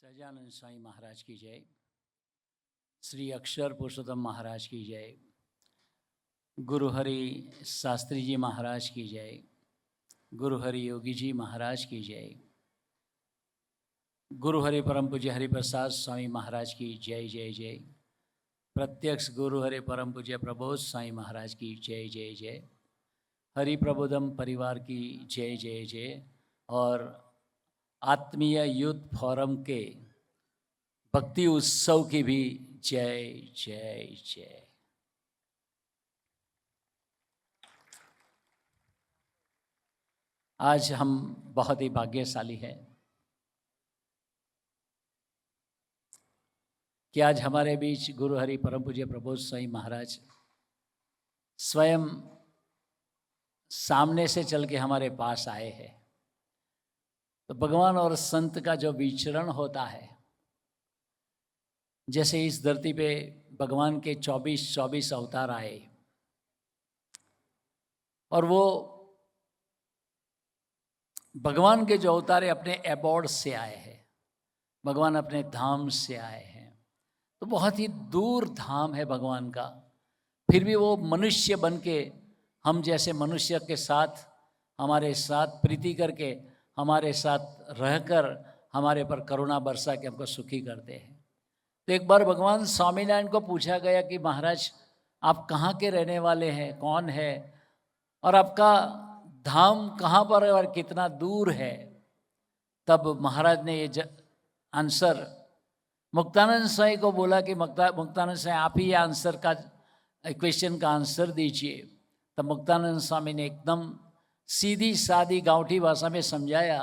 सजानंद साईं महाराज की जय। श्री अक्षर पुरुषोत्तम महाराज की जय। गुरु हरि शास्त्री जी महाराज की जय। गुरु हरि योगी जी महाराज की जय। गुरु हरि परम पूज्य हरिप्रसाद स्वामी महाराज की जय जय जय। प्रत्यक्ष गुरु हरि परम पूज्य प्रबोध साईं महाराज की जय जय जय। हरि प्रबोधम परिवार की जय जय जय। और आत्मीय यूथ फोरम के भक्ति उत्सव की भी जय जय जय। आज हम बहुत ही भाग्यशाली हैं कि आज हमारे बीच गुरु हरि परम पूज्य प्रबोध साईं महाराज स्वयं सामने से चल के हमारे पास आए हैं। तो भगवान और संत का जो विचरण होता है, जैसे इस धरती पे भगवान के 24 अवतार आए और वो भगवान के जो अवतार है अपने एबॉर्ड से आए हैं, भगवान अपने धाम से आए हैं। तो बहुत ही दूर धाम है भगवान का, फिर भी वो मनुष्य बन के हम जैसे मनुष्य के साथ हमारे साथ प्रीति करके हमारे साथ रहकर हमारे पर करुणा बरसा के हमको सुखी करते हैं। तो एक बार भगवान स्वामीनारायण को पूछा गया कि महाराज आप कहाँ के रहने वाले हैं, कौन है और आपका धाम कहाँ पर है और कितना दूर है। तब महाराज ने ये आंसर मुक्तानंद साईं को बोला कि मुक्तानंद साईं आप ही ये आंसर का क्वेश्चन का आंसर दीजिए। तब मुक्तानंद स्वामी ने एकदम सीधी सादी गांवठी भाषा में समझाया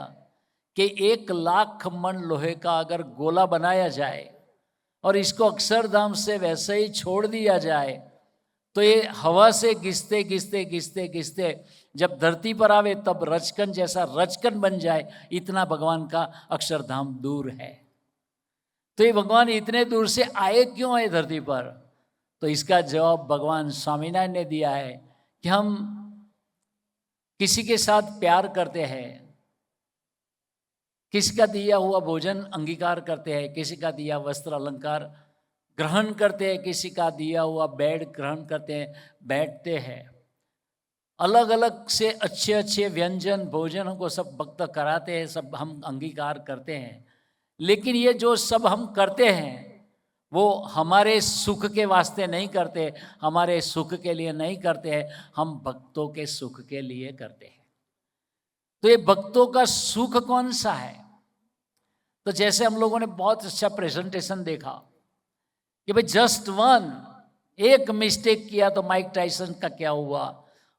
कि 1,00,000 मन लोहे का अगर गोला बनाया जाए और इसको अक्षरधाम से वैसे ही छोड़ दिया जाए तो ये हवा से घिसते घिसते घिसते घिसते जब धरती पर आवे तब रचकन जैसा रचकन बन जाए, इतना भगवान का अक्षरधाम दूर है। तो ये भगवान इतने दूर से आए क्यों है धरती पर? तो इसका जवाब भगवान स्वामीनारायण ने दिया है कि हम किसी के साथ प्यार करते हैं, किसी का दिया हुआ भोजन अंगीकार करते हैं, किसी का दिया वस्त्र अलंकार ग्रहण करते हैं, किसी का दिया हुआ बेड ग्रहण करते हैं, बैठते हैं। अलग अलग से अच्छे अच्छे व्यंजन भोजन को सब भक्त कराते हैं, सब हम अंगीकार करते हैं। लेकिन ये जो सब हम करते हैं वो हमारे सुख के वास्ते नहीं करते, हमारे सुख के लिए नहीं करते हैं, हम भक्तों के सुख के लिए करते हैं। तो ये भक्तों का सुख कौन सा है? तो जैसे हम लोगों ने बहुत अच्छा प्रेजेंटेशन देखा कि भाई जस्ट वन, एक मिस्टेक किया तो माइक टाइसन का क्या हुआ,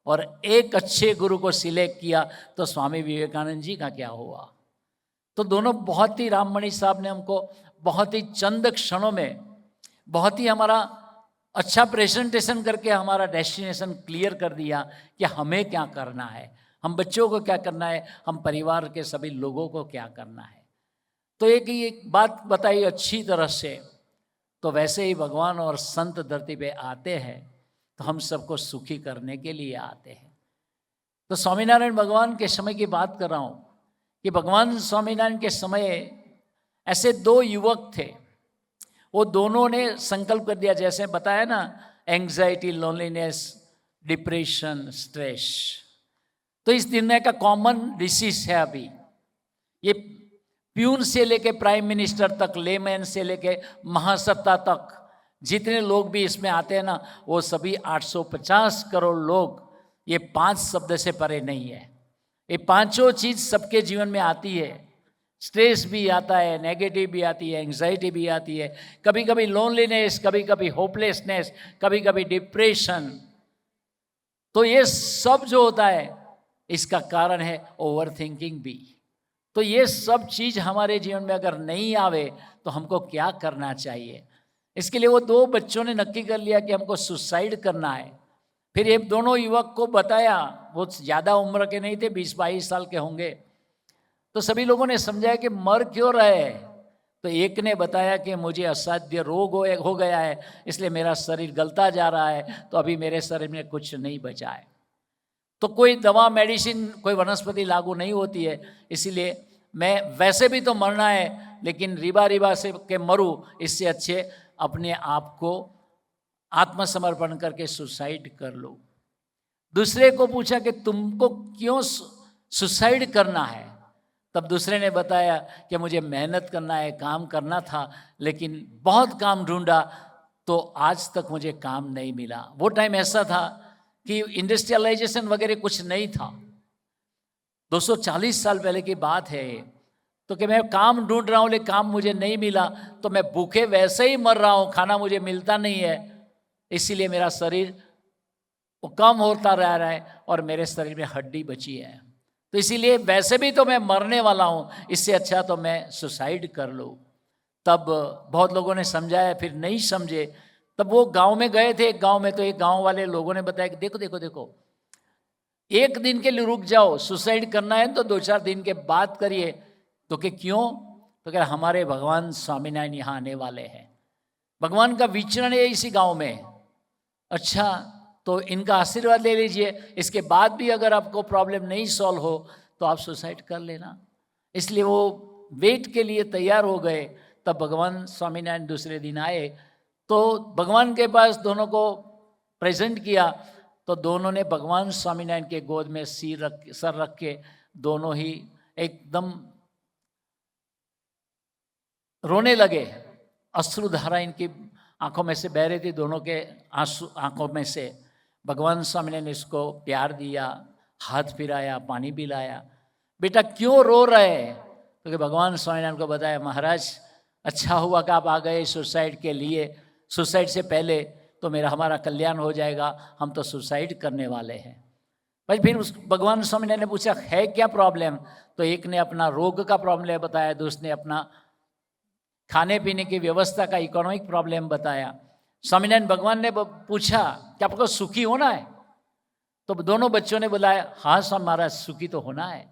और एक अच्छे गुरु को सिलेक्ट किया तो स्वामी विवेकानंद जी का क्या हुआ। तो दोनों बहुत ही, राममणि साहब ने हमको बहुत ही चंद क्षणों में बहुत ही हमारा अच्छा प्रेजेंटेशन करके हमारा डेस्टिनेशन क्लियर कर दिया कि हमें क्या करना है, हम बच्चों को क्या करना है, हम परिवार के सभी लोगों को क्या करना है। तो एक बात बताई अच्छी तरह से। तो वैसे ही भगवान और संत धरती पे आते हैं तो हम सबको सुखी करने के लिए आते हैं। तो स्वामीनारायण भगवान के समय की बात कर रहा हूँ कि भगवान स्वामीनारायण के समय ऐसे 2 युवक थे। वो दोनों ने संकल्प कर दिया, जैसे बताया ना, एंग्जाइटी, लोनलीनेस, डिप्रेशन, स्ट्रेस। तो इस दुनिया का कॉमन डिसीज है अभी। ये प्यून से लेके प्राइम मिनिस्टर तक, लेमैन से लेके महासत्ता तक, जितने लोग भी इसमें आते हैं ना, वो सभी 850 करोड़ लोग, ये 5 शब्द से परे नहीं है। ये पांचों चीज सबके जीवन में आती है। स्ट्रेस भी आता है, नेगेटिव भी आती है, एंग्जाइटी भी आती है, कभी कभी लोनलीनेस, कभी कभी होपलेसनेस, कभी कभी डिप्रेशन। तो ये सब जो होता है इसका कारण है ओवर थिंकिंग भी। तो ये सब चीज हमारे जीवन में अगर नहीं आवे तो हमको क्या करना चाहिए? इसके लिए वो 2 बच्चों ने नक्की कर लिया कि हमको सुसाइड करना है। फिर ये दोनों युवक को बताया, वो ज़्यादा उम्र के नहीं थे, 20-22 साल के होंगे। तो सभी लोगों ने समझाया कि मर क्यों रहे? तो एक ने बताया कि मुझे असाध्य रोग हो गया है, इसलिए मेरा शरीर गलता जा रहा है, तो अभी मेरे शरीर में कुछ नहीं बचा है। तो कोई दवा, मेडिसिन, कोई वनस्पति लागू नहीं होती है, इसीलिए मैं वैसे भी तो मरना है, लेकिन रिबा रिबा से के मरूं, इससे अच्छे अपने आप को आत्मसमर्पण करके सुसाइड कर लो। दूसरे को पूछा कि तुमको क्यों सुसाइड करना है? तब दूसरे ने बताया कि मुझे मेहनत करना है, काम करना था, लेकिन बहुत काम ढूंढा तो आज तक मुझे काम नहीं मिला। वो टाइम ऐसा था कि इंडस्ट्रियलाइजेशन वगैरह कुछ नहीं था, 240 साल पहले की बात है। तो कि मैं काम ढूंढ रहा हूँ लेकिन काम मुझे नहीं मिला, तो मैं भूखे वैसे ही मर रहा हूँ, खाना मुझे मिलता नहीं है, इसीलिए मेरा शरीर वो कम होता रह रहा है और मेरे शरीर में हड्डी बची है, तो इसीलिए वैसे भी तो मैं मरने वाला हूँ, इससे अच्छा तो मैं सुसाइड कर लूँ। तब बहुत लोगों ने समझाया, फिर नहीं समझे। तब वो गांव में गए थे, एक गांव में, तो एक गांव वाले लोगों ने बताया कि देखो देखो देखो, एक दिन के लिए रुक जाओ, सुसाइड करना है तो 2-4 दिन के बाद करिए। तो कि क्यों? तो क्या हमारे भगवान स्वामीनारायण यहाँ आने वाले हैं, भगवान का विचरण है इसी गांव में। अच्छा, तो इनका आशीर्वाद ले लीजिए, इसके बाद भी अगर आपको प्रॉब्लम नहीं सॉल्व हो तो आप सुसाइड कर लेना। इसलिए वो वेट के लिए तैयार हो गए। तब भगवान स्वामीनारायण दूसरे दिन आए, तो भगवान के पास दोनों को प्रेजेंट किया, तो दोनों ने भगवान स्वामीनारायण के गोद में सर रख के दोनों ही एकदम रोने लगे। अश्रुधारा इनकी आंखों में से बह रही थी, दोनों के आंसू आंखों में से। भगवान स्वामी ने इसको प्यार दिया, हाथ फिराया, पानी पिलाया। बेटा क्यों रो रहे? तो भगवान स्वामीनारायण को बताया, महाराज अच्छा हुआ कि आप आ गए सुसाइड के लिए, सुसाइड से पहले तो हमारा कल्याण हो जाएगा, हम तो सुसाइड करने वाले हैं। भाई फिर उस भगवान स्वामीनारायण ने पूछा है क्या प्रॉब्लम? तो एक ने अपना रोग का प्रॉब्लम बताया, दूसरे ने अपना खाने पीने की व्यवस्था का इकोनॉमिक प्रॉब्लम बताया। स्वामीनारायण भगवान ने पूछा कि आपको सुखी होना है? तो दोनों बच्चों ने बुलाया, हाँ स्वामी महाराज सुखी तो होना है।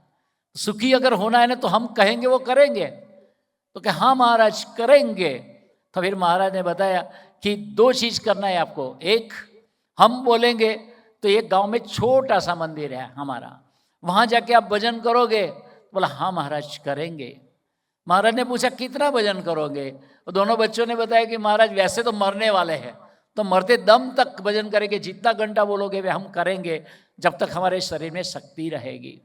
सुखी अगर होना है ना तो हम कहेंगे वो करेंगे। तो क्या हाँ महाराज करेंगे। तो फिर महाराज ने बताया कि 2 चीज करना है आपको। एक, हम बोलेंगे तो एक गांव में छोटा सा मंदिर है हमारा, वहां जाके आप भजन करोगे? बोला हाँ महाराज करेंगे। महाराज ने पूछा कितना भजन करोगे? तो दोनों बच्चों ने बताया कि महाराज वैसे तो मरने वाले हैं, तो मरते दम तक भजन करेंगे, जितना घंटा बोलोगे वे हम करेंगे, जब तक हमारे शरीर में शक्ति रहेगी।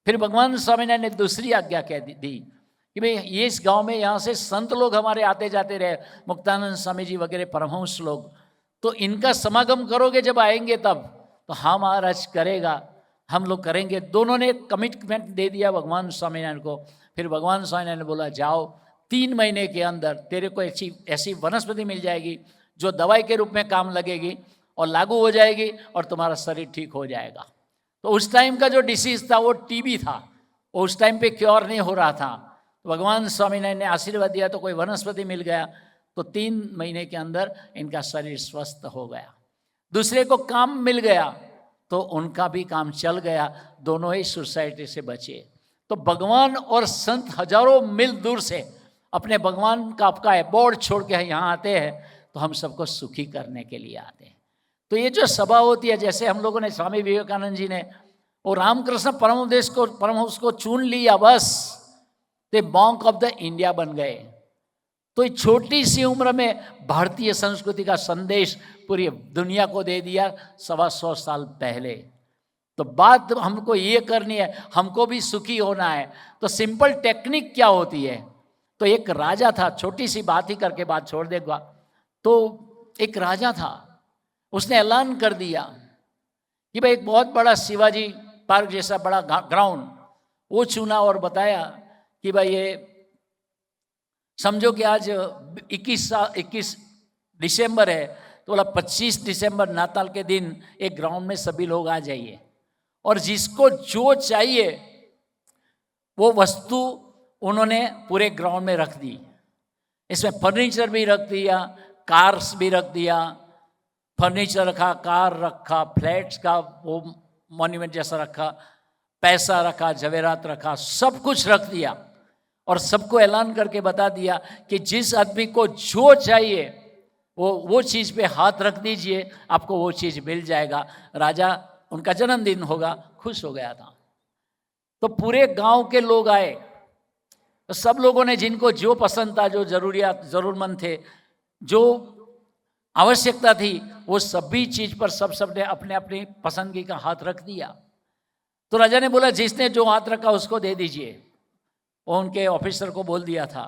फिर भगवान स्वामीनारायण ने दूसरी आज्ञा कह दी कि भाई ये इस गांव में यहाँ से संत लोग हमारे आते जाते रहे, मुक्तानंद स्वामी जी वगैरह परमहंस लोग, तो इनका समागम करोगे जब आएंगे तब? तो हाँ महाराज करेगा, हम लोग करेंगे। दोनों ने कमिटमेंट दे दिया भगवान स्वामीनारायण को। फिर भगवान स्वामीनारायण ने बोला जाओ, 3 महीने के अंदर तेरे को ऐसी वनस्पति मिल जाएगी जो दवाई के रूप में काम लगेगी और लागू हो जाएगी और तुम्हारा शरीर ठीक हो जाएगा। तो उस टाइम का जो डिसीज था वो टीबी था, उस टाइम पे क्योर नहीं हो रहा था। तो भगवान स्वामीनारायण ने आशीर्वाद दिया तो कोई वनस्पति मिल गया, तो 3 महीने के अंदर इनका शरीर स्वस्थ हो गया। दूसरे को काम मिल गया तो उनका भी काम चल गया, दोनों ही सुसाइड से बचे। तो भगवान और संत हजारों मील दूर से अपने भगवान का आपका बोर्ड छोड़ के यहाँ आते हैं, तो हम सबको सुखी करने के लिए आते हैं। तो ये जो सभा होती है, जैसे हम लोगों ने स्वामी विवेकानंद जी ने और रामकृष्ण परमहंस को चुन लिया, बस ते मॉन्क ऑफ द इंडिया बन गए। तो इस छोटी सी उम्र में भारतीय संस्कृति का संदेश पूरी दुनिया को दे दिया 125 साल पहले। तो बात हमको ये करनी है, हमको भी सुखी होना है। तो सिंपल टेक्निक क्या होती है? तो एक राजा था, छोटी सी बात ही करके बात छोड़ देगा। तो एक राजा था, उसने ऐलान कर दिया कि भाई एक बहुत बड़ा शिवाजी पार्क जैसा बड़ा ग्राउंड वो चुना और बताया कि भाई ये समझो कि आज 21 दिसंबर है, तो बोला 25 दिसंबर नाताल के दिन एक ग्राउंड में सभी लोग आ जाइए और जिसको जो चाहिए वो वस्तु उन्होंने पूरे ग्राउंड में रख दी। इसमें फर्नीचर भी रख दिया, कार्स भी रख दिया, फर्नीचर रखा, कार रखा, फ्लैट्स का वो मॉन्यूमेंट जैसा रखा, पैसा रखा, जवेरात रखा, सब कुछ रख दिया और सबको ऐलान करके बता दिया कि जिस आदमी को जो चाहिए वो चीज़ पे हाथ रख दीजिए, आपको वो चीज़ मिल जाएगा। राजा, उनका जन्मदिन होगा, खुश हो गया था। तो पूरे गांव के लोग आए तो सब लोगों ने जिनको जो पसंद था, जो जरूरतमंद थे, जो आवश्यकता थी, वो सभी चीज पर सबने अपने अपनी पसंदगी का हाथ रख दिया। तो राजा ने बोला जिसने जो हाथ रखा उसको दे दीजिए। वो उनके ऑफिसर को बोल दिया था।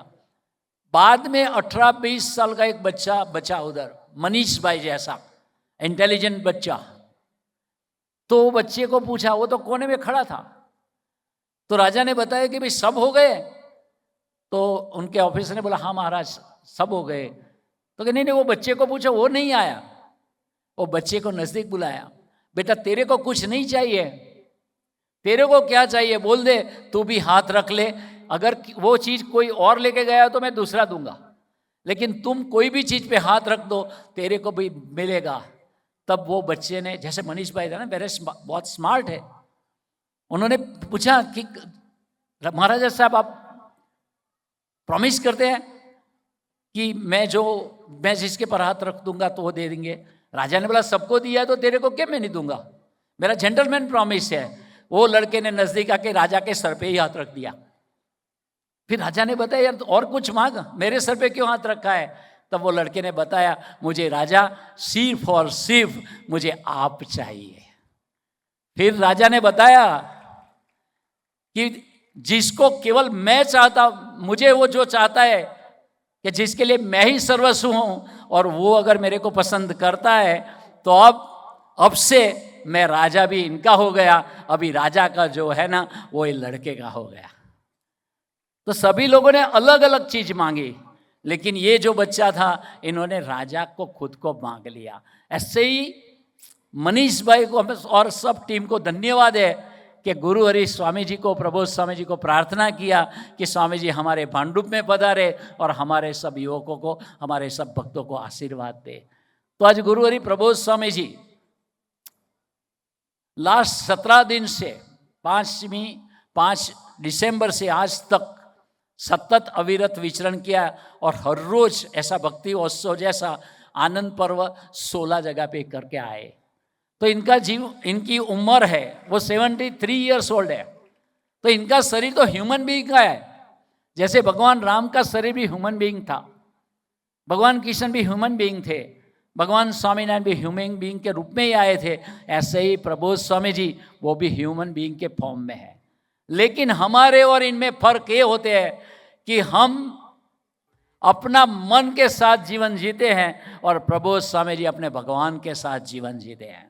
बाद में 18-20 साल का एक बच्चा बचा उधर, मनीष भाई जैसा इंटेलिजेंट बच्चा। तो बच्चे को पूछा, वो तो कोने में खड़ा था। तो राजा ने बताया कि भाई सब हो गए। तो उनके ऑफिसर ने बोला हाँ महाराज सब हो गए। तो कि नहीं, वो बच्चे को पूछा, वो नहीं आया। वो बच्चे को नजदीक बुलाया, बेटा तेरे को कुछ नहीं चाहिए, तेरे को क्या चाहिए बोल दे, तू भी हाथ रख ले। अगर वो चीज कोई और लेके गया तो मैं दूसरा दूंगा, लेकिन तुम कोई भी चीज पे हाथ रख दो, तेरे को भी मिलेगा। तब वो बच्चे ने, जैसे मनीष भाई था ना, बहुत स्मार्ट है, उन्होंने पूछा कि महाराजा साहब आप प्रॉमिस करते हैं कि मैं जिसके पर हाथ रख दूंगा तो वो दे देंगे। राजा ने बोला सबको दिया तो तेरे को क्या मैं नहीं दूंगा, मेरा जेंटलमैन प्रॉमिस है। वो लड़के ने नजदीक आके राजा के सर पे ही हाथ रख दिया। फिर राजा ने बताया यार तो और कुछ मांग, मेरे सर पे क्यों हाथ रखा है। तब वो लड़के ने बताया मुझे राजा सिर्फ और सिर्फ मुझे आप चाहिए। फिर राजा ने बताया कि जिसको केवल मैं चाहता, मुझे वो जो चाहता है कि जिसके लिए मैं ही सर्वस्व हूं, और वो अगर मेरे को पसंद करता है तो अब से मैं राजा भी इनका हो गया। अभी राजा का जो है ना वो ये लड़के का हो गया। तो सभी लोगों ने अलग अलग चीज मांगी, लेकिन ये जो बच्चा था इन्होंने राजा को खुद को मांग लिया। ऐसे ही मनीष भाई को और सब टीम को धन्यवाद है कि गुरु हरि स्वामी जी को, प्रबोध स्वामी जी को प्रार्थना किया कि स्वामी जी हमारे भांडुप में पधारे और हमारे सब युवकों को, हमारे सब भक्तों को आशीर्वाद दे। तो आज गुरु हरि प्रबोध स्वामी जी लास्ट 17 दिन से 5 दिसंबर से आज तक सतत अविरत विचरण किया, और हर रोज ऐसा भक्ति उत्सव जैसा आनंद पर्व 16 जगह पे करके आए। तो इनकी उम्र है वो 73 ईयर्स ओल्ड है। तो इनका शरीर तो ह्यूमन बीइंग का है, जैसे भगवान राम का शरीर भी ह्यूमन बीइंग था, भगवान कृष्ण भी ह्यूमन बीइंग थे, भगवान स्वामीनारायण भी ह्यूमन बीइंग के रूप में ही आए थे। ऐसे ही प्रबोध स्वामी जी वो भी ह्यूमन बीइंग के फॉर्म में है। लेकिन हमारे और इनमें फर्क ये होते हैं कि हम अपना मन के साथ जीवन जीते हैं और प्रबोध स्वामी जी अपने भगवान के साथ जीवन जीते हैं।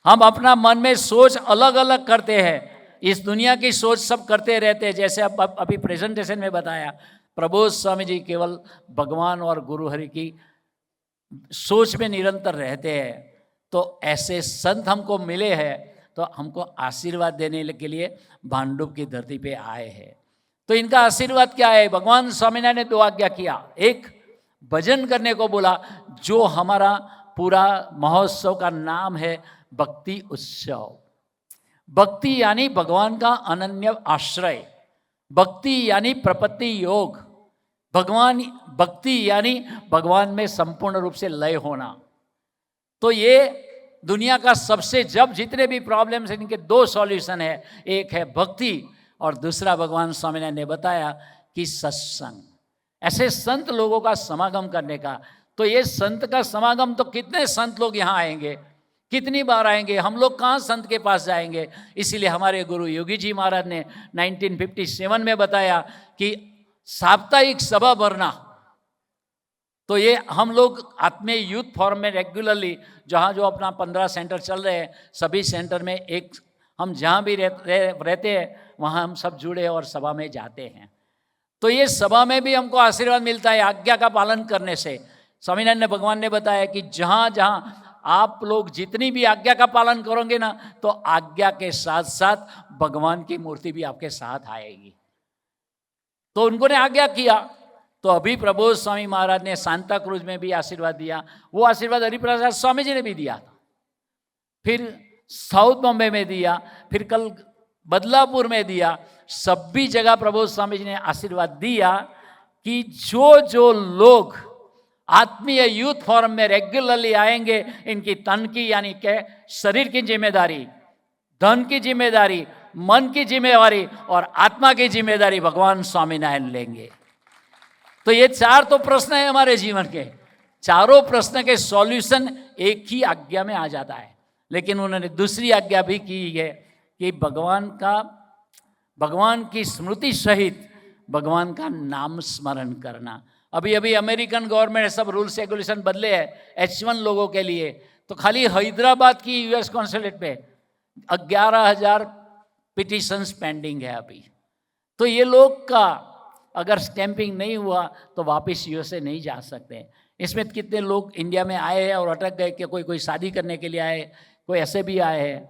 हम अपना मन में सोच अलग अलग करते हैं, इस दुनिया की सोच सब करते रहते हैं। जैसे अब अभी प्रेजेंटेशन में बताया, प्रबोध स्वामी जी केवल भगवान और गुरु हरि की सोच में निरंतर रहते हैं। तो ऐसे संत हमको मिले हैं, तो हमको आशीर्वाद देने के लिए भांडुप की धरती पे आए हैं। तो इनका आशीर्वाद क्या है, भगवान स्वामीनारायण ने 2 आज्ञा किया। एक, भजन करने को बोला, जो हमारा पूरा महोत्सव का नाम है भक्ति उत्सव। भक्ति यानी भगवान का अनन्य आश्रय, भक्ति यानी प्रपत्ति योग, भक्ति यानी भगवान में संपूर्ण रूप से लय होना। तो ये दुनिया का सबसे, जब जितने भी प्रॉब्लम्स हैं इनके 2 सॉल्यूशन है, एक है भक्ति और दूसरा भगवान स्वामीनारायण ने बताया कि सत्संग, ऐसे संत लोगों का समागम करने का। तो ये संत का समागम, तो कितने संत लोग यहाँ आएंगे, कितनी बार आएंगे, हम लोग कहाँ संत के पास जाएंगे। इसीलिए हमारे गुरु योगी जी महाराज ने 1957 में बताया कि साप्ताहिक सभा भरना। तो ये हम लोग आत्मीय यूथ फोरम में रेगुलरली, जहाँ जो अपना 15 सेंटर चल रहे हैं, सभी सेंटर में एक हम जहाँ भी रहते हैं वहाँ हम सब जुड़े और सभा में जाते हैं। तो ये सभा में भी हमको आशीर्वाद मिलता है आज्ञा का पालन करने से। स्वामीनारायण भगवान ने बताया कि जहाँ जहाँ आप लोग जितनी भी आज्ञा का पालन करोगे ना, तो आज्ञा के साथ साथ भगवान की मूर्ति भी आपके साथ आएगी। तो उनको ने आज्ञा किया। तो अभी प्रबोध स्वामी महाराज ने सांता क्रूज में भी आशीर्वाद दिया, वो आशीर्वाद हरिप्रसाद स्वामी जी ने भी दिया था, फिर साउथ बॉम्बे में दिया, फिर कल बदलापुर में दिया। सभी जगह प्रबोध स्वामी जी ने आशीर्वाद दिया कि जो जो लोग आत्मीय यूथ फोरम में रेगुलरली आएंगे, इनकी तन की यानी के शरीर की जिम्मेदारी, धन की जिम्मेदारी मन की जिम्मेवारी और आत्मा की जिम्मेदारी भगवान स्वामीनारायण लेंगे। तो ये 4 तो प्रश्न है हमारे जीवन के, चारों प्रश्न के सॉल्यूशन एक ही आज्ञा में आ जाता है। लेकिन उन्होंने दूसरी आज्ञा भी की है कि भगवान की स्मृति सहित भगवान का नाम स्मरण करना। अभी अभी अमेरिकन गवर्नमेंट ने सब रूल्स रेगुलेशन बदले हैं H1 लोगों के लिए। तो खाली हैदराबाद की US कॉन्सुलेट पे 11,000 पिटिशंस पेंडिंग है अभी। तो ये लोग का अगर स्टैंपिंग नहीं हुआ तो वापस USA नहीं जा सकते। इसमें कितने लोग इंडिया में आए हैं और अटक गए कि कोई शादी करने के लिए आए, कोई ऐसे भी आए हैं।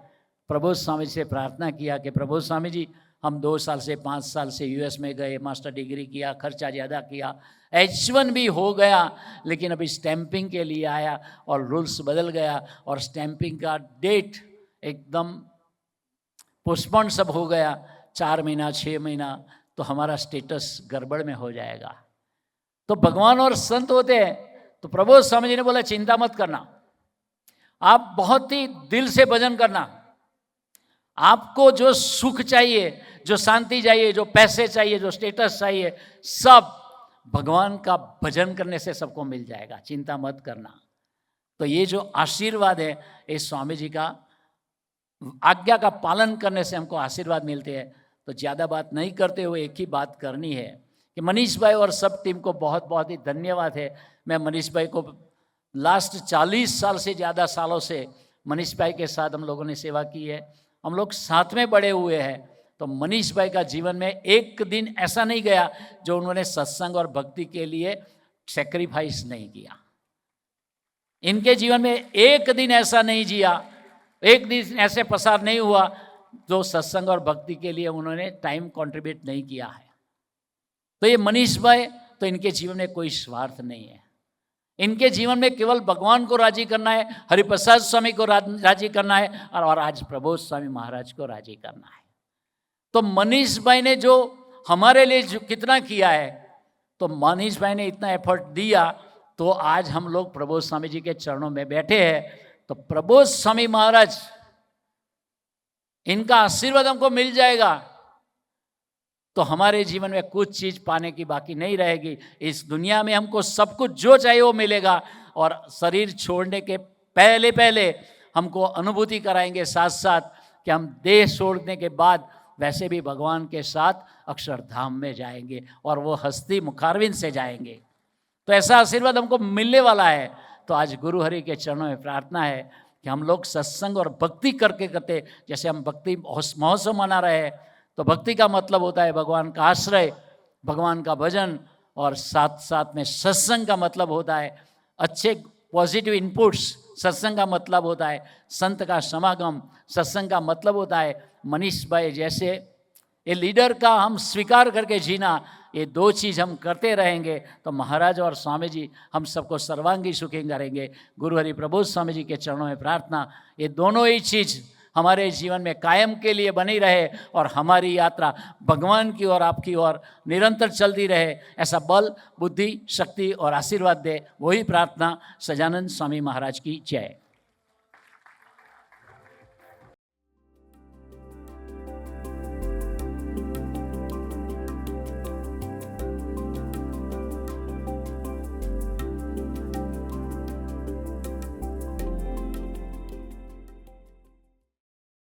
प्रबोध स्वामी जी से प्रार्थना किया कि प्रबोध स्वामी जी, हम 2 साल से 5 साल से US में गए, मास्टर डिग्री किया, खर्चा ज़्यादा किया, H1 भी हो गया, लेकिन अभी स्टैंपिंग के लिए आया और रूल्स बदल गया और स्टैंपिंग का डेट एकदम पोस्टपोन सब हो गया, 4 महीना 6 महीना, तो हमारा स्टेटस गड़बड़ में हो जाएगा। तो भगवान और संत होते हैं। तो प्रबोध स्वामी जी ने बोला चिंता मत करना, आप बहुत ही दिल से भजन करना। आपको जो सुख चाहिए, जो शांति चाहिए, जो पैसे चाहिए, जो स्टेटस चाहिए, सब भगवान का भजन करने से सबको मिल जाएगा, चिंता मत करना। तो ये जो आशीर्वाद है, ये स्वामी जी का आज्ञा का पालन करने से हमको आशीर्वाद मिलते हैं। तो ज़्यादा बात नहीं करते हुए एक ही बात करनी है कि मनीष भाई और सब टीम को बहुत बहुत ही धन्यवाद है। मैं मनीष भाई को लास्ट 40 साल से ज़्यादा सालों से मनीष भाई के साथ हम लोगों ने सेवा की है, हम लोग साथ में बड़े हुए हैं। तो मनीष भाई का जीवन में एक दिन ऐसा नहीं गया जो उन्होंने सत्संग और भक्ति के लिए सेक्रीफाइस नहीं किया। इनके जीवन में एक दिन ऐसा नहीं जिया, एक दिन ऐसे पसार नहीं हुआ जो सत्संग और भक्ति के लिए उन्होंने टाइम कंट्रीब्यूट नहीं किया है। तो ये मनीष भाई, तो इनके जीवन में कोई स्वार्थ नहीं है। इनके जीवन में केवल भगवान को राजी करना है, हरिप्रसाद स्वामी को राजी करना है और आज प्रबोध स्वामी महाराज को राजी करना है। तो मनीष भाई ने जो हमारे लिए जो कितना किया है, तो मनीष भाई ने इतना एफर्ट दिया, तो आज हम लोग प्रबोध स्वामी जी के चरणों में बैठे हैं। तो प्रबोध स्वामी महाराज, इनका आशीर्वाद हमको मिल जाएगा तो हमारे जीवन में कुछ चीज पाने की बाकी नहीं रहेगी। इस दुनिया में हमको सब कुछ जो चाहिए वो मिलेगा और शरीर छोड़ने के पहले पहले हमको अनुभूति कराएंगे साथ साथ कि हम देह छोड़ने के बाद वैसे भी भगवान के साथ अक्षरधाम में जाएंगे और वो हस्ती मुखारविंद से जाएंगे। तो ऐसा आशीर्वाद हमको मिलने वाला है। तो आज गुरु हरि के चरणों में प्रार्थना है कि हम लोग सत्संग और भक्ति करके करते, जैसे हम भक्ति महोत्सव मना रहे हैं, तो भक्ति का मतलब होता है भगवान का आश्रय, भगवान का भजन, और साथ साथ में सत्संग का मतलब होता है अच्छे पॉजिटिव इनपुट्स। सत्संग का मतलब होता है संत का समागम। सत्संग का मतलब होता है मनीष भाई जैसे ये लीडर का हम स्वीकार करके जीना। ये 2 चीज़ हम करते रहेंगे तो महाराज और स्वामी जी हम सबको सर्वांगी सुखी करेंगे। गुरु हरि प्रबोध स्वामी जी के चरणों में प्रार्थना, ये दोनों ही चीज़ हमारे जीवन में कायम के लिए बनी रहे और हमारी यात्रा भगवान की ओर, आपकी ओर निरंतर चलती रहे। ऐसा बल, बुद्धि, शक्ति और आशीर्वाद दे, वही प्रार्थना। सजानंद स्वामी महाराज की जय।